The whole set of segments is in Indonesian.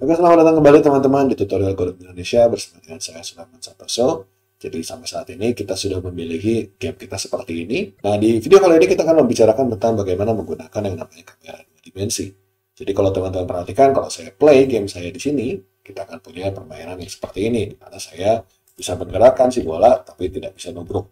Oke, selamat datang kembali teman-teman di tutorial Coding Indonesia bersama dengan saya Sulaiman Santoso. Jadi sampai saat ini kita sudah memiliki game kita seperti ini. Nah, di video kali ini kita akan membicarakan tentang bagaimana menggunakan yang namanya kamera dua dimensi. Jadi kalau teman-teman perhatikan, kalau saya play game saya di sini, kita akan punya permainan yang seperti ini, di mana saya bisa menggerakkan si bola tapi tidak bisa nubruk.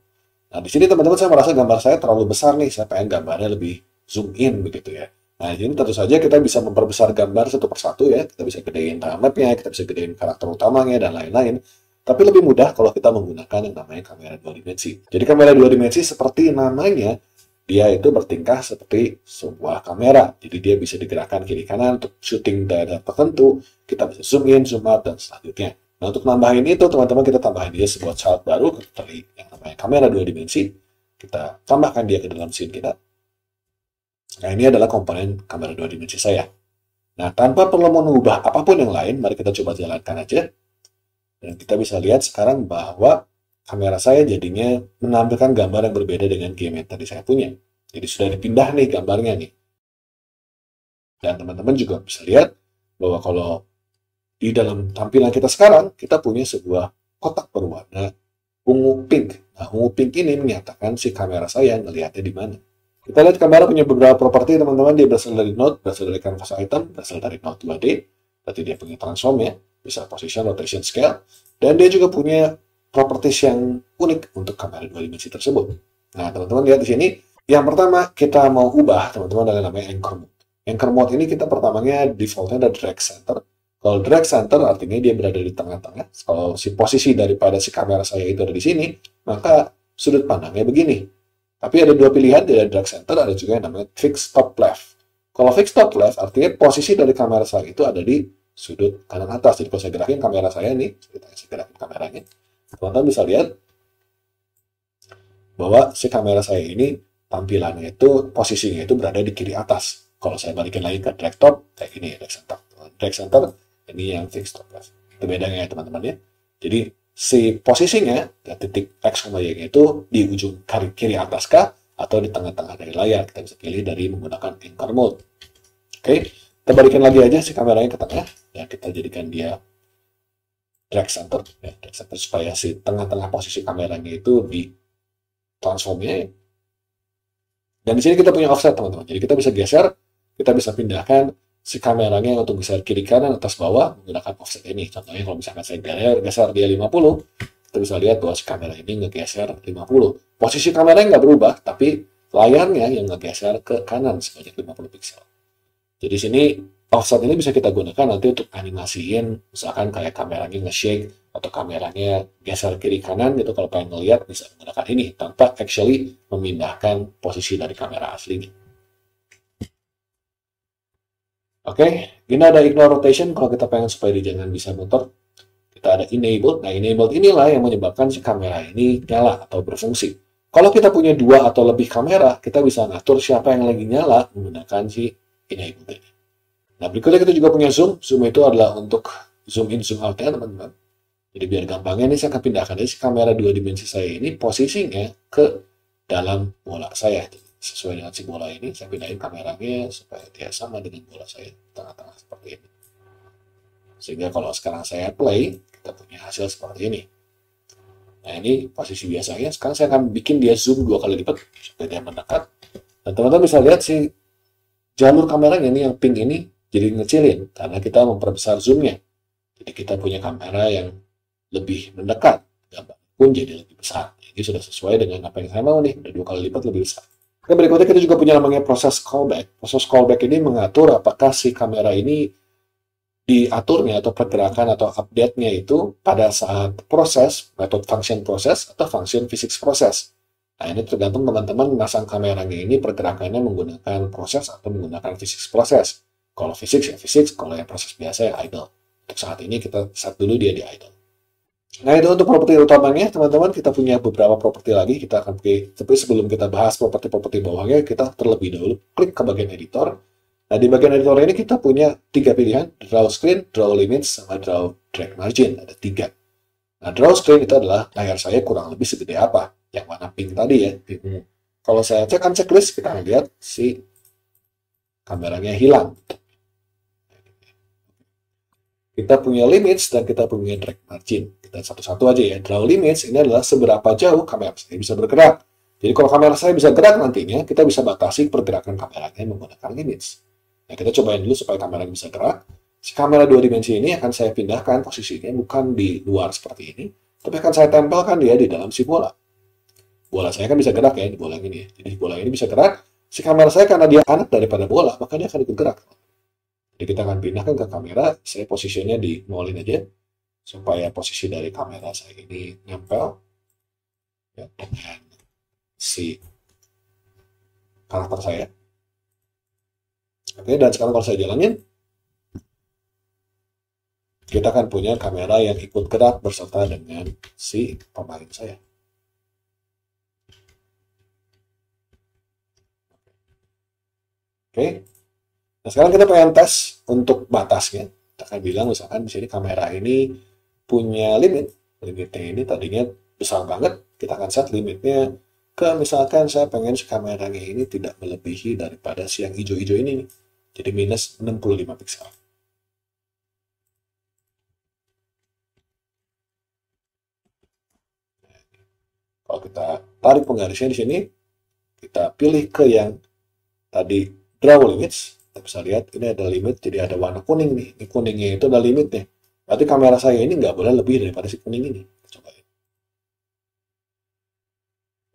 Nah, di sini teman-teman saya merasa gambar saya terlalu besar nih, saya pengen gambarnya lebih zoom in begitu ya. Nah, ini tentu saja kita bisa memperbesar gambar satu persatu ya. Kita bisa gedein map-nya, kita bisa gedein karakter utamanya, dan lain-lain. Tapi lebih mudah kalau kita menggunakan yang namanya kamera dua dimensi. Jadi kamera dua dimensi seperti namanya, dia itu bertingkah seperti sebuah kamera. Jadi dia bisa digerakkan kiri kanan untuk syuting daerah tertentu. Kita bisa zoom in, zoom out, dan selanjutnya. Nah, untuk nambahin itu, teman-teman kita tambahin dia sebuah child baru dari yang namanya kamera dua dimensi. Kita tambahkan dia ke dalam scene kita. Nah, ini adalah komponen kamera dua dimensi saya. Nah, tanpa perlu mengubah apapun yang lain, mari kita coba jalankan aja. Dan kita bisa lihat sekarang bahwa kamera saya jadinya menampilkan gambar yang berbeda dengan game yang tadi saya punya. Jadi sudah dipindah nih gambarnya nih. Dan teman-teman juga bisa lihat bahwa kalau di dalam tampilan kita sekarang, kita punya sebuah kotak berwarna ungu pink. Nah, ungu pink ini menyatakan si kamera saya ngelihatnya di mana. Kita lihat kamera punya beberapa properti teman-teman. Dia berasal dari node, berasal dari canvas item, berasal dari node 2D. Berarti dia punya transform ya, bisa position, rotation, scale. Dan dia juga punya properties yang unik untuk kamera dua dimensi tersebut. Nah, teman-teman lihat di sini. Yang pertama kita mau ubah teman-teman dengan namanya anchor mode. Anchor mode ini kita pertamanya defaultnya ada drag center. Kalau drag center artinya dia berada di tengah-tengah. Kalau si posisi daripada si kamera saya itu ada di sini, maka sudut pandangnya begini. Tapi ada dua pilihan, ada drag center, ada juga yang namanya fixed top left. Kalau fixed top left, artinya posisi dari kamera saya itu ada di sudut kanan atas. Jadi kalau saya gerakin kamera saya nih, saya gerakin kameranya, teman-teman bisa lihat bahwa si kamera saya ini tampilannya itu, posisinya itu berada di kiri atas. Kalau saya balikin lagi ke drag top, kayak gini, drag center. Drag center, ini yang fixed top left. Itu bedanya ya teman-teman ya. Jadi si posisinya, ya, titik X, Y itu di ujung kiri atas kah, atau di tengah-tengah dari layar. Kita bisa pilih dari menggunakan anchor mode. Oke, kita balikin lagi aja si kameranya ke tengah. Ya, kita jadikan dia drag center. Ya, drag center supaya si tengah-tengah posisi kameranya itu di transformnya. Dan di sini kita punya offset teman-teman. Jadi kita bisa geser, kita bisa pindahkan si kameranya untuk geser kiri kanan atas bawah menggunakan offset ini. Contohnya kalau misalkan saya geser dia 50, kita bisa lihat bahwa si kamera ini ngegeser 50. Posisi kameranya nggak berubah, tapi layarnya yang ngegeser ke kanan sebanyak 50 pixel. Jadi sini offset ini bisa kita gunakan nanti untuk animasiin, misalkan kayak kameranya nge-shake atau kameranya geser kiri kanan gitu. Kalau pengen ngeliat bisa menggunakan ini tanpa actually memindahkan posisi dari kamera aslinya. Oke, ini ada ignore rotation kalau kita pengen supaya dia jangan bisa muter. Kita ada enabled. Nah, enabled inilah yang menyebabkan si kamera ini nyala atau berfungsi. Kalau kita punya dua atau lebih kamera, kita bisa ngatur siapa yang lagi nyala menggunakan si enabled ini. Nah, berikutnya kita juga punya zoom. Zoom itu adalah untuk zoom in, zoom out ya teman-teman. Jadi biar gampangnya ini saya akan pindahkan si kamera dua dimensi saya ini posisinya ke dalam bola saya. Sesuai dengan si bola ini, saya pindahin kameranya supaya dia sama dengan bola saya di tengah-tengah seperti ini. Sehingga kalau sekarang saya play, kita punya hasil seperti ini. Nah, ini posisi biasanya. Sekarang saya akan bikin dia zoom 2 kali lipat supaya dia mendekat. Dan teman-teman bisa lihat si jalur kameranya ini yang pink ini jadi ngecilin karena kita memperbesar zoomnya. Jadi kita punya kamera yang lebih mendekat, gambar pun jadi lebih besar. Ini sudah sesuai dengan apa yang saya mau nih, udah 2 kali lipat lebih besar. Oke, berikutnya kita juga punya namanya proses callback. Proses callback ini mengatur apakah si kamera ini diaturnya atau pergerakan atau update-nya itu pada saat proses, metode function proses atau function physics proses. Nah, ini tergantung teman-teman memasang kameranya ini pergerakannya menggunakan proses atau menggunakan physics proses. Kalau physics ya physics, kalau yang proses biasa ya idle. Untuk saat ini kita set dulu dia di idle. Nah, itu untuk properti utamanya, teman-teman. Kita punya beberapa properti lagi. Kita akan pakai, tapi sebelum kita bahas properti-properti bawahnya, kita terlebih dahulu klik ke bagian editor. Nah, di bagian editor ini kita punya 3 pilihan, draw screen, draw limits, sama draw drag margin. Ada 3. Nah, draw screen itu adalah layar saya kurang lebih segede apa. Yang warna pink tadi ya. Kalau saya cek checklist, kita lihat si kameranya hilang. Kita punya limits dan kita punya drag margin. Kita satu-satu aja ya. Draw limits ini adalah seberapa jauh kamera saya bisa bergerak. Jadi kalau kamera saya bisa gerak nantinya, kita bisa batasi pergerakan kameranya menggunakan limits. Nah, kita cobain dulu supaya kamera bisa gerak. Si kamera dua dimensi ini akan saya pindahkan posisinya bukan di luar seperti ini, tapi akan saya tempelkan dia di dalam si bola. Bola saya kan bisa gerak ya, di bola ini ya. Jadi bola ini bisa gerak. Si kamera saya karena dia anak daripada bola, maka dia akan ikut gerak. Jadi kita akan pindahkan ke kamera, saya posisinya di nolin aja, supaya posisi dari kamera saya ini nempel ya, dengan si karakter saya. Oke, dan sekarang kalau saya jalanin, kita akan punya kamera yang ikut gerak berserta dengan si pemain saya. Oke, nah sekarang kita pengen tes untuk batasnya. Kita akan bilang misalkan di sini kamera ini punya limit. Limitnya ini tadinya besar banget, kita akan set limitnya ke misalkan saya pengen si kameranya ini tidak melebihi daripada si yang hijau-hijau ini nih. Jadi minus 65 piksel. Kalau kita tarik penggarisnya di sini, kita pilih ke yang tadi draw limits, kita bisa lihat ini ada limit, jadi ada warna kuning nih. Ini kuningnya itu ada limitnya. Berarti kamera saya ini nggak boleh lebih daripada si kuning ini. Coba ya.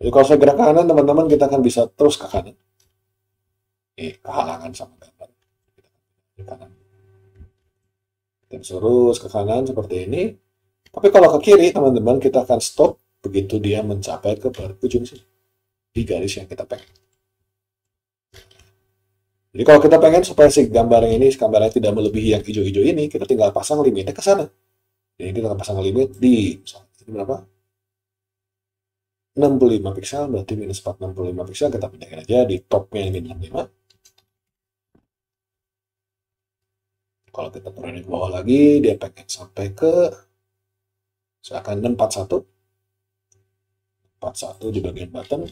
Jadi kalau saya gerak ke kanan, teman-teman kita akan bisa terus ke kanan. Ini kehalangan sama gambar. Ke kanan. Kita bisa terus ke kanan seperti ini. Tapi kalau ke kiri, teman-teman kita akan stop begitu dia mencapai ke ujung sini. Di garis yang kita pengen. Jadi kalau kita pengen supaya si gambar ini, gambarnya tidak melebihi yang hijau-hijau ini, kita tinggal pasang limitnya ke sana. Jadi kita akan pasang limit di, ini berapa? 65 piksel, berarti minus 465 piksel, kita pindahin aja di topnya ini 65. Kalau kita turunin ke bawah lagi, dia pengen sampai ke, misalkan 641. 41 di bagian bottom.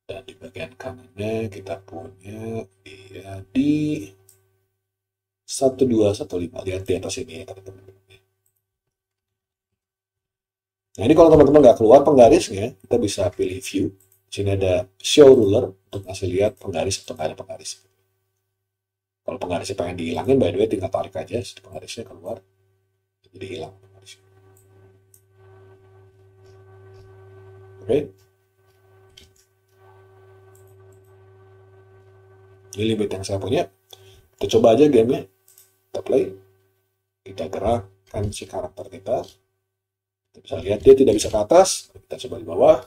Dan di bagian kanannya kita punya dia di 1215. Lihat di atas ini ya teman-teman. Nah ini kalau teman-teman nggak keluar penggarisnya, kita bisa pilih view. Di sini ada show ruler untuk ngasih lihat penggaris atau nggak ada penggaris. Kalau penggarisnya pengen dihilangin, by the way tinggal tarik aja, penggarisnya keluar. Jadi hilang penggarisnya. Oke. Ini limit yang saya punya. Kita coba aja gamenya. Kita play. Kita gerakkan si karakter kita. Kita bisa lihat dia tidak bisa ke atas. Kita coba di bawah.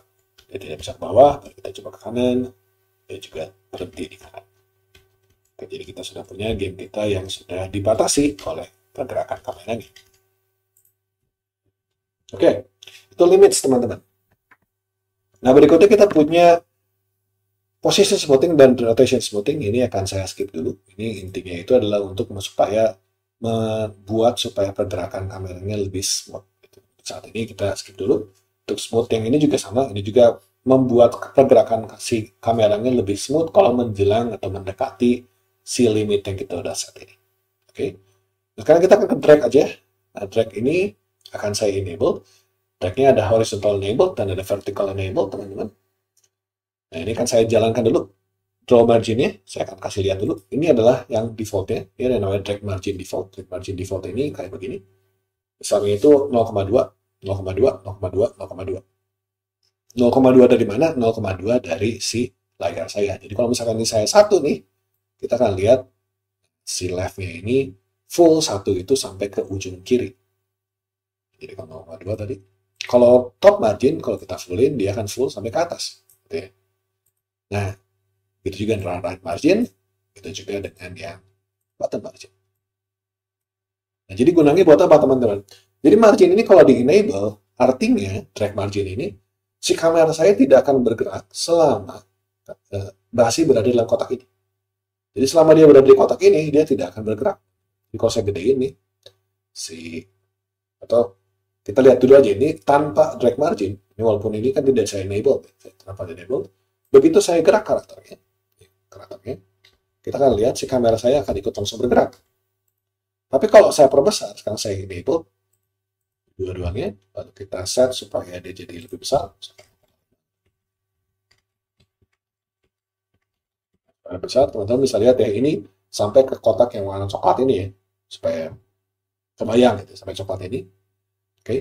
Dia tidak bisa ke bawah. Kita coba ke kanan. Dia juga berhenti di kanan. Oke, jadi kita sudah punya game kita yang sudah dibatasi oleh pergerakan kameranya. Oke, itu limits teman-teman. Nah berikutnya kita punya posisi smoothing dan rotation smoothing. Ini akan saya skip dulu. Ini intinya itu adalah untuk supaya membuat supaya pergerakan kameranya lebih smooth. Saat ini kita skip dulu. Untuk smooth yang ini juga sama. Ini juga membuat pergerakan si kameranya lebih smooth kalau menjelang atau mendekati si limit yang kita udah set ini. Oke. Nah, sekarang kita akan ke drag aja. Nah, drag ini akan saya enable. Dragnya ada horizontal enable dan ada vertical enable, teman-teman. Nah, ini kan saya jalankan dulu. Draw marginnya, saya akan kasih lihat dulu. Ini adalah yang defaultnya. Ini ada namanya drag margin default. Drag margin default ini kayak begini. Misalnya itu 0,2, 0,2, 0,2, 0,2. 0,2 dari mana? 0,2 dari si layar saya. Jadi kalau misalkan ini saya 1 nih, kita akan lihat si left-nya ini full 1 itu sampai ke ujung kiri. Jadi kalau 0,2 tadi. Kalau top margin, kalau kita fullin, dia akan full sampai ke atas. Gitu ya. Nah, itu juga dengan right margin, itu juga dengan yang bottom margin. Nah, jadi gunanya buat apa teman-teman? Jadi margin ini kalau di-enable, artinya drag margin ini, si kamera saya tidak akan bergerak selama masih berada dalam kotak ini. Jadi selama dia berada di kotak ini, dia tidak akan bergerak. Jadi kalau saya gedein nih, atau kita lihat dulu aja ini tanpa drag margin. Ini walaupun ini kan tidak saya enable, tanpa enable. Begitu saya gerak karakternya, kita akan lihat si kamera saya akan ikut langsung bergerak. Tapi kalau saya perbesar, sekarang saya enable dua-duanya, lalu kita set supaya dia jadi lebih besar. Lebih besar, teman-teman bisa lihat ya, ini sampai ke kotak yang warna coklat ini ya, supaya kebayang gitu, sampai coklat ini. Oke.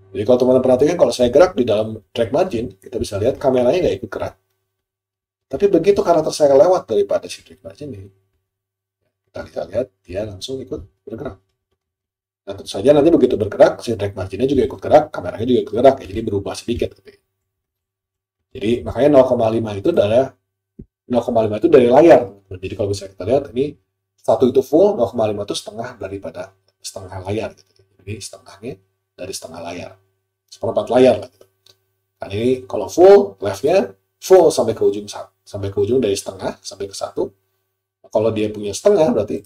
Jadi kalau teman-teman perhatikan, kalau saya gerak di dalam drag margin, kita bisa lihat kameranya nggak ikut gerak. Tapi begitu karakter saya lewat daripada si drag margin ini, kita bisa lihat dia langsung ikut bergerak. Nah, tentu saja nanti begitu bergerak, si drag marginnya juga ikut gerak, kameranya juga ikut gerak, ya, jadi berubah sedikit. Gitu. Jadi makanya 0,5 itu adalah 0,5 itu dari layar. Jadi kalau bisa kita lihat ini satu itu full, 0,5 itu setengah daripada setengah layar. Gitu. Jadi setengahnya dari setengah layar, seperempat layar lah. Gitu. Nah ini kalau full, leftnya full sampai ke ujung dari setengah sampai ke satu. Kalau dia punya setengah berarti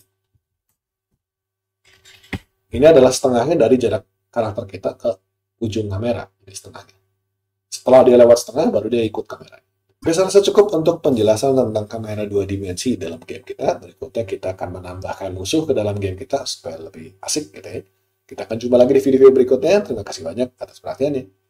ini adalah setengahnya dari jarak karakter kita ke ujung kamera, jadi setengahnya. Setelah dia lewat setengah, baru dia ikut kamera. Saya rasa cukup untuk penjelasan tentang kamera dua dimensi dalam game kita. Berikutnya kita akan menambahkan musuh ke dalam game kita supaya lebih asik gitu ya. Kita akan jumpa lagi di video berikutnya. Terima kasih banyak atas perhatiannya.